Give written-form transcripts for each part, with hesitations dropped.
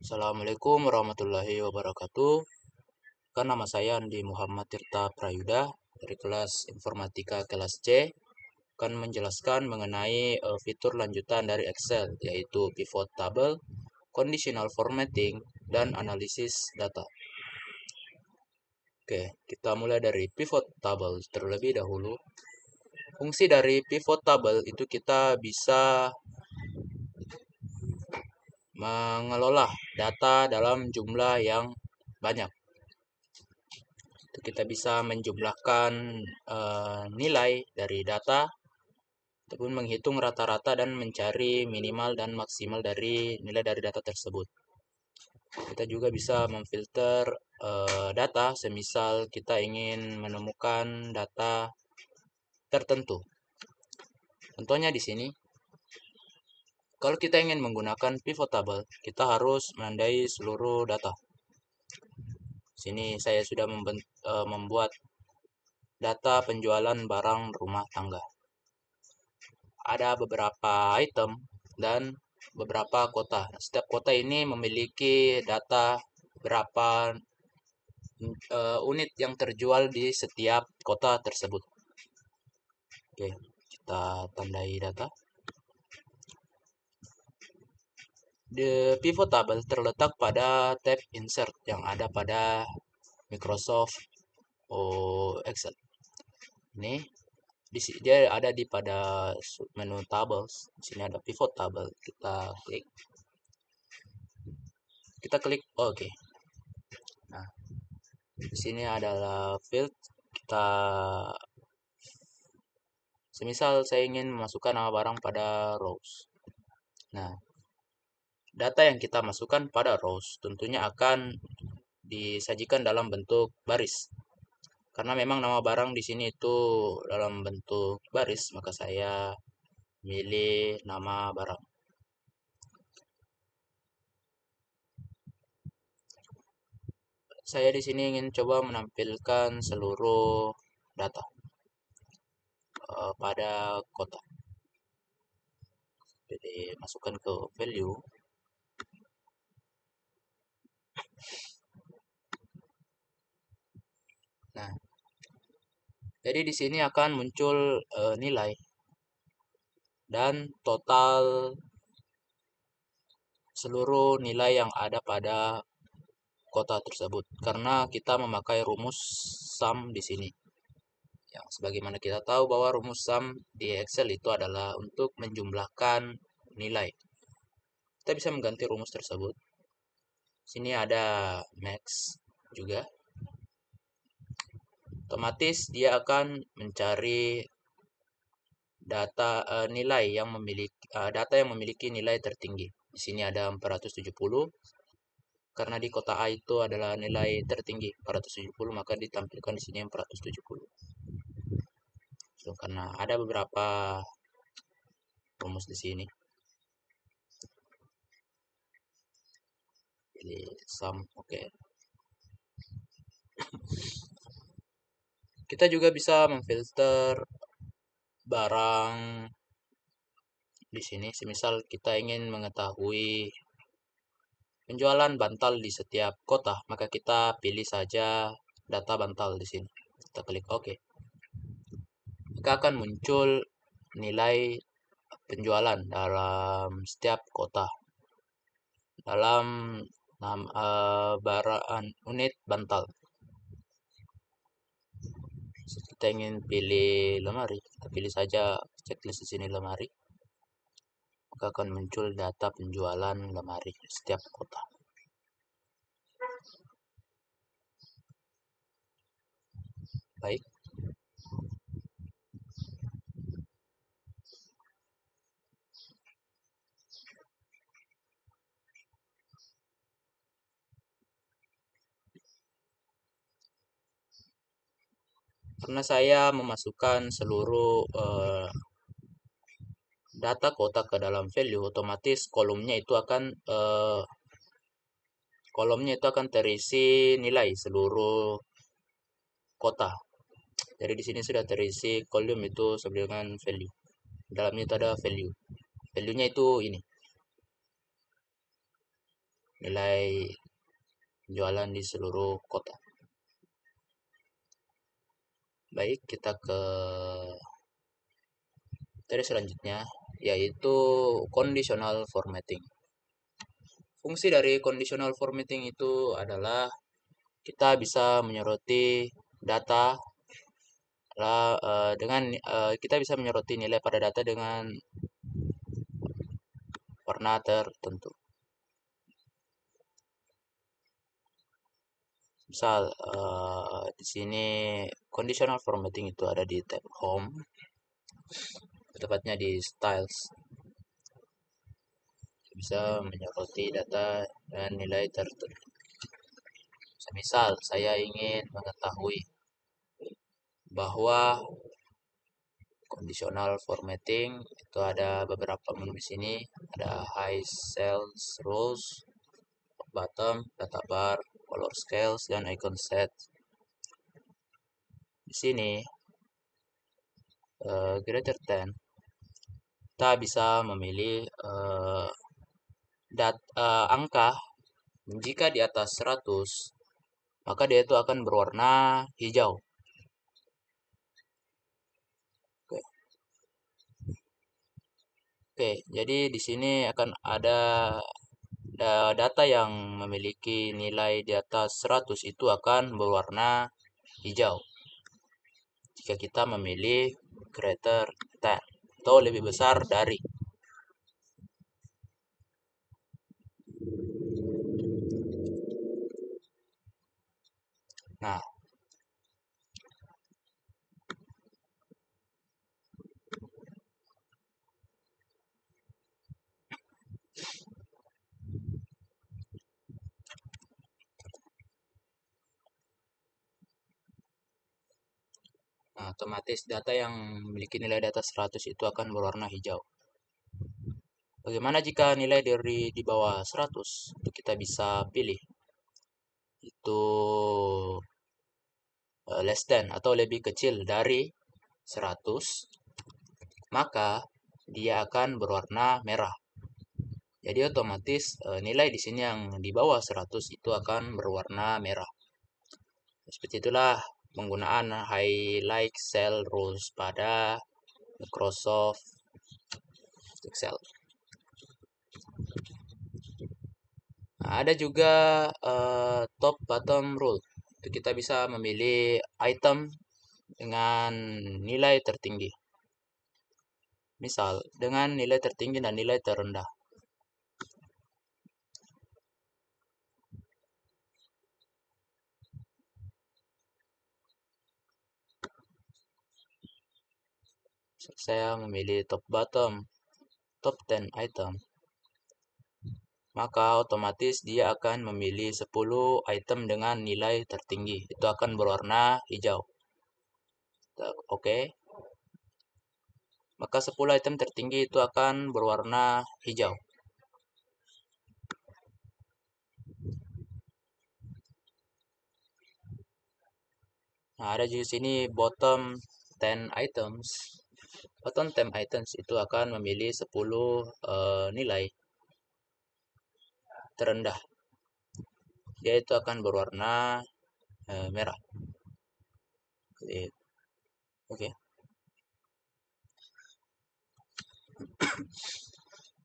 Assalamualaikum warahmatullahi wabarakatuh. Kan nama saya Andi Muhammad Tirta Prayuda dari kelas Informatika kelas C. Akan menjelaskan mengenai fitur lanjutan dari Excel, yaitu pivot table, conditional formatting, dan analisis data. Oke, kita mulai dari pivot table terlebih dahulu. Fungsi dari pivot table itu kita bisa mengelola data dalam jumlah yang banyak. Kita bisa menjumlahkan nilai dari data ataupun menghitung rata-rata dan mencari minimal dan maksimal dari nilai dari data tersebut. Kita juga bisa memfilter data semisal kita ingin menemukan data tertentu. Contohnya di sini, kalau kita ingin menggunakan pivot table, kita harus menandai seluruh data. Sini saya sudah membuat data penjualan barang rumah tangga. Ada beberapa item dan beberapa kota. Setiap kota ini memiliki data berapa unit yang terjual di setiap kota tersebut. Oke, kita tandai data. The pivot table terletak pada tab Insert yang ada pada Microsoft Excel. Ini dia ada di pada menu tables. Di sini ada pivot table. Kita klik oke. Nah, di sini adalah field. Kita semisal saya ingin memasukkan nama barang pada rows. Nah, data yang kita masukkan pada rows tentunya akan disajikan dalam bentuk baris. Karena memang nama barang di sini itu dalam bentuk baris, maka saya milih nama barang. Saya di sini ingin coba menampilkan seluruh data pada kota. Jadi masukkan ke value. Nah, jadi di sini akan muncul nilai dan total seluruh nilai yang ada pada kota tersebut. Karena kita memakai rumus sum di sini. Yang sebagaimana kita tahu bahwa rumus sum di Excel itu adalah untuk menjumlahkan nilai. Kita bisa mengganti rumus tersebut. Sini ada max juga. Otomatis dia akan mencari data yang memiliki nilai tertinggi. Di sini ada 470. Karena di kota A itu adalah nilai tertinggi 470, maka ditampilkan di sini 470. So, karena ada beberapa rumus di sini. Jadi sum oke. Kita juga bisa memfilter barang di sini. Semisal kita ingin mengetahui penjualan bantal di setiap kota, maka kita pilih saja data bantal di sini. Kita klik OK. Maka akan muncul nilai penjualan dalam setiap kota dalam barang unit bantal. Kita ingin pilih lemari, kita pilih saja checklist di sini lemari. Maka akan muncul data penjualan lemari setiap kota. Baik. Karena saya memasukkan seluruh data kota ke dalam value, otomatis kolomnya itu akan terisi nilai seluruh kota. Jadi di sini sudah terisi kolom itu sama dengan value. Dalamnya itu ada value. Value-nya itu ini. nilai penjualan di seluruh kota. Baik, kita ke materi selanjutnya, yaitu conditional formatting. Fungsi dari conditional formatting itu adalah kita bisa menyoroti data dengan kita bisa menyoroti nilai pada data dengan warna tertentu. Misal di sini conditional formatting itu ada di tab home, tepatnya di styles. Bisa menyoroti data dan nilai tertentu. Misal saya ingin mengetahui bahwa conditional formatting itu ada beberapa menu di sini, ada high sales rules, bottom, data bar, color scales, dan icon set. Di sini greater than, kita bisa memilih angka. Jika di atas 100, maka dia itu akan berwarna hijau. Oke, jadi di sini akan ada data yang memiliki nilai di atas 100 itu akan berwarna hijau. Jika kita memilih greater than atau lebih besar dari. Nah, otomatis data yang memiliki nilai di atas 100 itu akan berwarna hijau. Bagaimana jika nilai di bawah 100? Itu kita bisa pilih. Itu less than atau lebih kecil dari 100, maka dia akan berwarna merah. Jadi otomatis nilai di sini yang di bawah 100 itu akan berwarna merah. Seperti itulah penggunaan highlight cell rules pada Microsoft Excel. Nah, ada juga top bottom rule. Itu kita bisa memilih item dengan nilai tertinggi. Misal, dengan nilai tertinggi dan nilai terendah. Saya memilih top bottom, top 10 item. Maka otomatis dia akan memilih 10 item dengan nilai tertinggi. Itu akan berwarna hijau. Oke. Maka 10 item tertinggi itu akan berwarna hijau. Nah, ada di sini bottom 10 items. Bottom 10 items itu akan memilih 10 nilai terendah. Dia itu akan berwarna merah. Oke.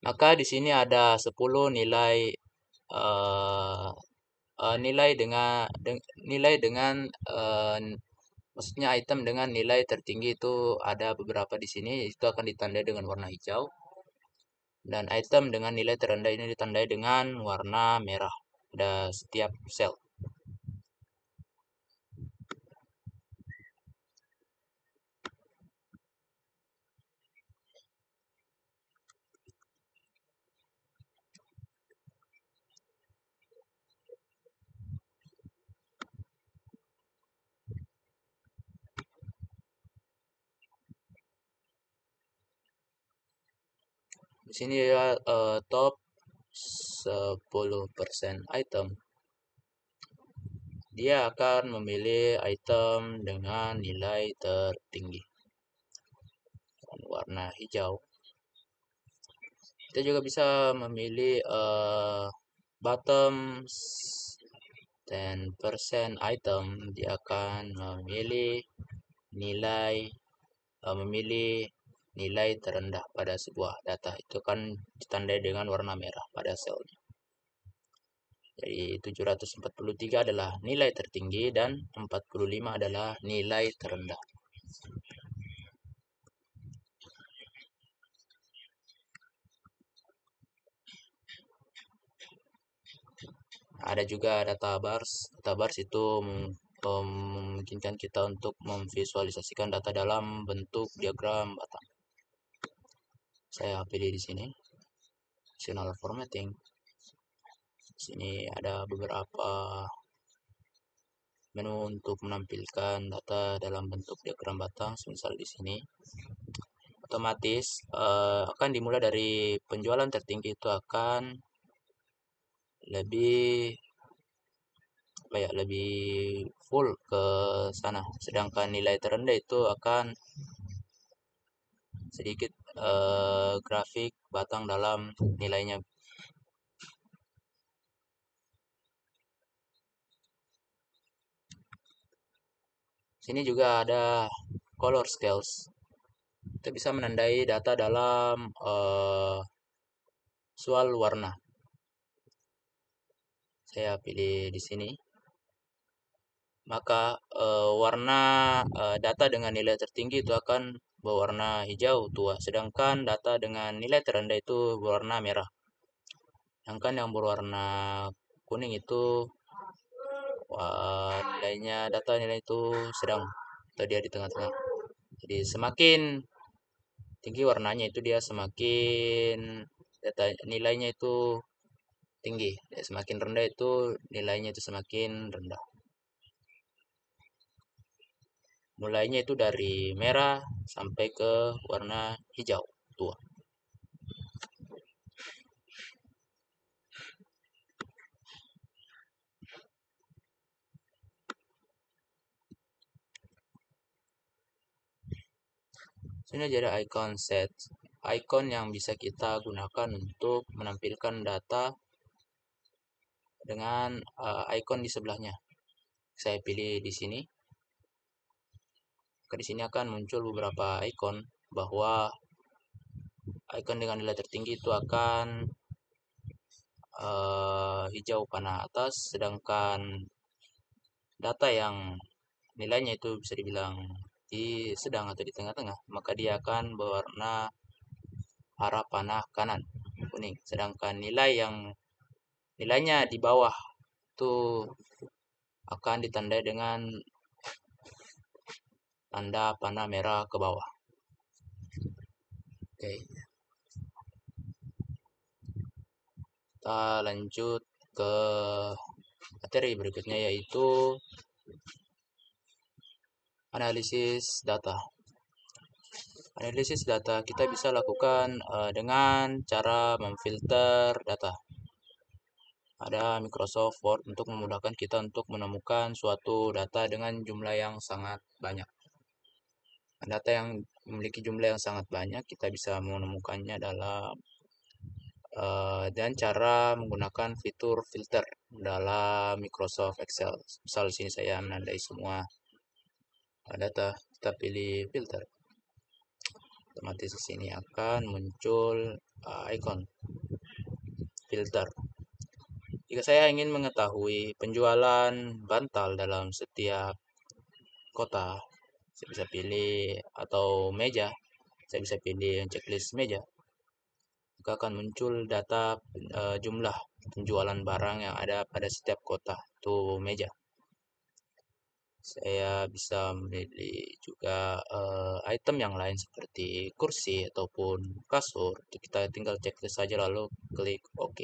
Maka di sini ada 10 nilai nilai dengan maksudnya item dengan nilai tertinggi itu ada beberapa di sini, itu akan ditandai dengan warna hijau. Dan item dengan nilai terendah ini ditandai dengan warna merah pada setiap sel. Di sini ya top 10% item. Dia akan memilih item dengan nilai tertinggi. Warna hijau. Kita juga bisa memilih bottom 10% item, dia akan memilih nilai terendah pada sebuah data. Itu kan ditandai dengan warna merah pada selnya. Jadi 743 adalah nilai tertinggi dan 45 adalah nilai terendah. Ada juga data bars. Data bars itu memungkinkan kita untuk memvisualisasikan data dalam bentuk diagram batang. Saya pilih di sini, optional formatting. Di sini ada beberapa menu untuk menampilkan data dalam bentuk diagram batang. Misal di sini, otomatis akan dimulai dari penjualan tertinggi itu akan lebih full ke sana, sedangkan nilai terendah itu akan sedikit grafik batang dalam nilainya. Sini juga ada color scales. Kita bisa menandai data dalam soal warna. Saya pilih di sini. Maka warna data dengan nilai tertinggi itu akan berwarna hijau tua, sedangkan data dengan nilai terendah itu berwarna merah. Sedangkan yang berwarna kuning itu nilai itu sedang, atau dia di tengah-tengah. Jadi semakin tinggi warnanya itu dia semakin nilainya itu tinggi, semakin rendah itu nilainya itu semakin rendah. Mulainya itu dari merah sampai ke warna hijau tua. Sini ada icon set, icon yang bisa kita gunakan untuk menampilkan data dengan icon di sebelahnya. Saya pilih di sini. Di sini akan muncul beberapa icon, bahwa icon dengan nilai tertinggi itu akan hijau panah atas, sedangkan data yang nilainya itu bisa dibilang di sedang atau di tengah-tengah, maka dia akan berwarna arah panah kanan kuning, sedangkan nilainya di bawah itu akan ditandai dengan tanda panah merah ke bawah. Oke, kita lanjut ke materi berikutnya, yaitu analisis data. Analisis data kita bisa lakukan dengan cara memfilter data. Ada Microsoft Word untuk memudahkan kita untuk menemukan suatu data dengan jumlah yang sangat banyak. Data yang memiliki jumlah yang sangat banyak, kita bisa menemukannya dan cara menggunakan fitur filter dalam Microsoft Excel. Misal di sini saya menandai semua data, kita pilih filter. Otomatis di sini akan muncul icon filter. Jika saya ingin mengetahui penjualan bantal dalam setiap kota, saya bisa pilih, atau meja, saya bisa pilih yang checklist meja. Maka akan muncul data jumlah penjualan barang yang ada pada setiap kota itu meja. Saya bisa memilih juga item yang lain seperti kursi ataupun kasur. Kita tinggal checklist saja lalu klik OK.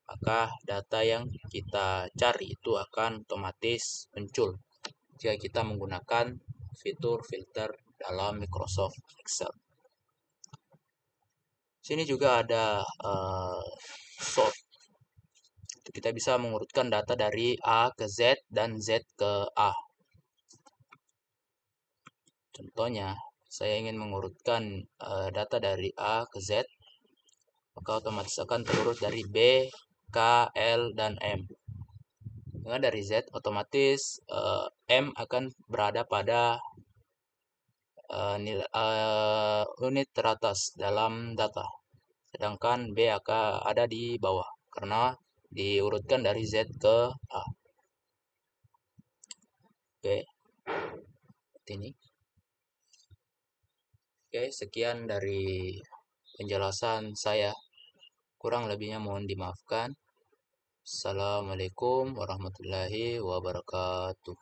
Maka data yang kita cari itu akan otomatis muncul jika kita menggunakan fitur filter dalam Microsoft Excel. Sini juga ada sort. Kita bisa mengurutkan data dari A ke Z dan Z ke A. Contohnya, saya ingin mengurutkan data dari A ke Z, maka otomatis akan terurut dari B K, L, dan M. Dengan dari Z, otomatis M akan berada pada unit teratas dalam data. Sedangkan B akan ada di bawah, karena diurutkan dari Z ke A. Oke, ini. Oke, sekian dari penjelasan saya. Kurang lebihnya mohon dimaafkan. Assalamualaikum warahmatullahi wabarakatuh.